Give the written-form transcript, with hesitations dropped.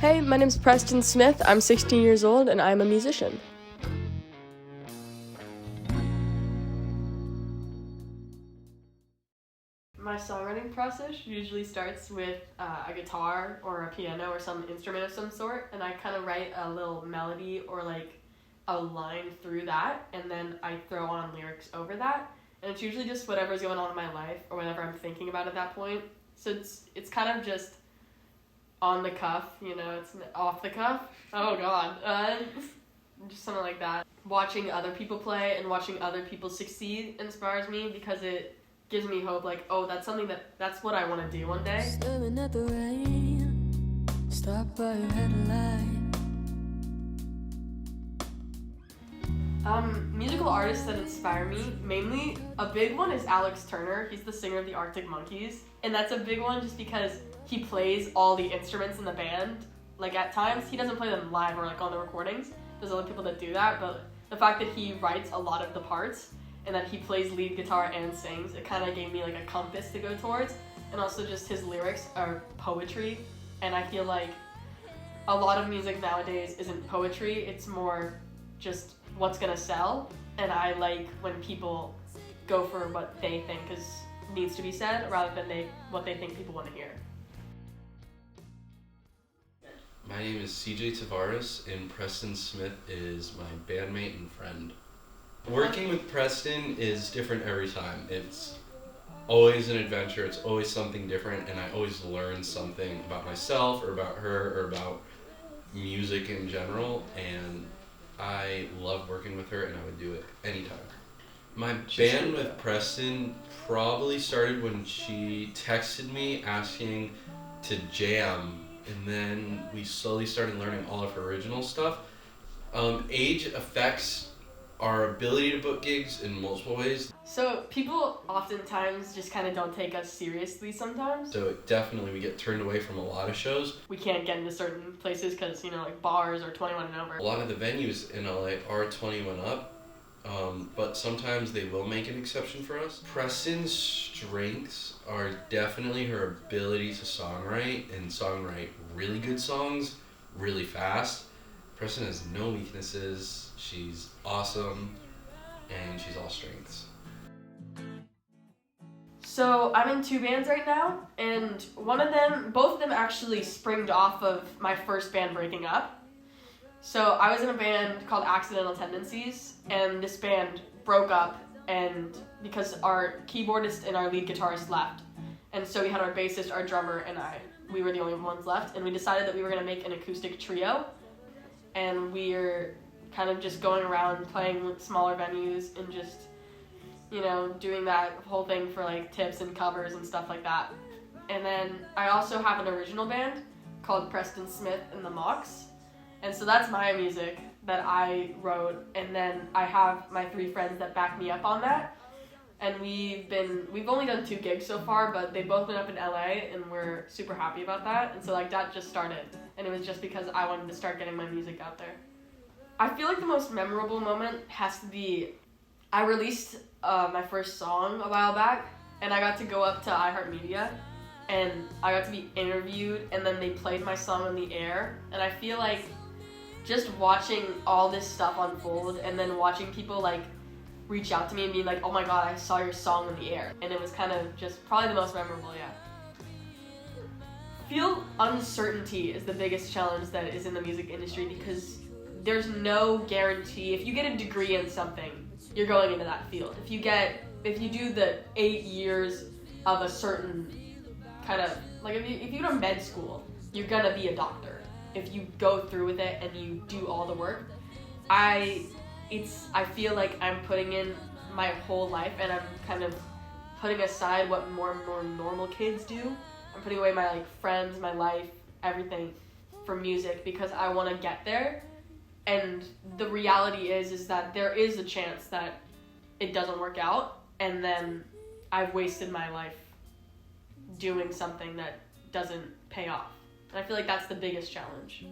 Hey, my name's Prestyn Smith. I'm 16 years old and I'm a musician. My songwriting process usually starts with a guitar or a piano or some instrument of some sort, and I kind of write a little melody or like a line through that, and then I throw on lyrics over that, and it's usually just whatever's going on in my life or whatever I'm thinking about at that point. So it's kind of just on the cuff, it's off the cuff. Oh god, just something like that. Watching other people play and watching other people succeed inspires me because it gives me hope, like, oh, that's something that's what I want to do one day. Staring at the rain, stop by your headlight. Musical artists that inspire me, mainly, a big one is Alex Turner. He's the singer of the Arctic Monkeys, and that's a big one just because he plays all the instruments in the band. Like, at times, he doesn't play them live or, like, on the recordings. There's other people that do that, but the fact that he writes a lot of the parts and that he plays lead guitar and sings, it kind of gave me like a compass to go towards. And also just his lyrics are poetry, and I feel like a lot of music nowadays isn't poetry, it's more just what's gonna sell, and I like when people go for what they think needs to be said rather than what they think people want to hear. My name is CJ Tavares, and Prestyn Smith is my bandmate and friend. Working with Prestyn is different every time. It's always an adventure, it's always something different, and I always learn something about myself or about her or about music in general, and I love working with her and I would do it anytime. My band with Prestyn probably started when she texted me asking to jam, and then we slowly started learning all of her original stuff. Age affects our ability to book gigs in multiple ways. So people oftentimes just kind of don't take us seriously sometimes. So definitely we get turned away from a lot of shows. We can't get into certain places because, like bars are 21 and over. A lot of the venues in LA are 21 up, but sometimes they will make an exception for us. Prestyn's strengths are definitely her ability to songwrite really good songs really fast. Prestyn has no weaknesses. She's awesome, and she's all strengths. So I'm in two bands right now, and both of them actually springed off of my first band breaking up. So I was in a band called Accidental Tendencies, and this band broke up, and because our keyboardist and our lead guitarist left, and so we had our bassist, our drummer, and we were the only ones left, and we decided that we were going to make an acoustic trio, and we're kind of just going around playing with smaller venues and just, doing that whole thing for like tips and covers and stuff like that. And then I also have an original band called Prestyn Smith and the Mocs. And so that's my music that I wrote, and then I have my three friends that back me up on that. And we've only done 2 gigs so far, but they've both been up in LA, and we're super happy about that. And so like that just started, and it was just because I wanted to start getting my music out there. I feel like the most memorable moment has to be, I released my first song a while back, and I got to go up to iHeartMedia, and I got to be interviewed, and then they played my song on the air, and I feel like just watching all this stuff unfold, and then watching people like reach out to me and be like, oh my god, I saw your song on the air, and it was kind of just probably the most memorable, yeah. I feel uncertainty is the biggest challenge that is in the music industry because there's no guarantee. If you get a degree in something, you're going into that field. If you do the 8 years of a certain kind of, like if you go to med school, you're gonna be a doctor. If you go through with it and you do all the work, I feel like I'm putting in my whole life, and I'm kind of putting aside what more normal kids do. I'm putting away my friends, my life, everything for music because I want to get there. And the reality is that there is a chance that it doesn't work out, and then I've wasted my life doing something that doesn't pay off. And I feel like that's the biggest challenge.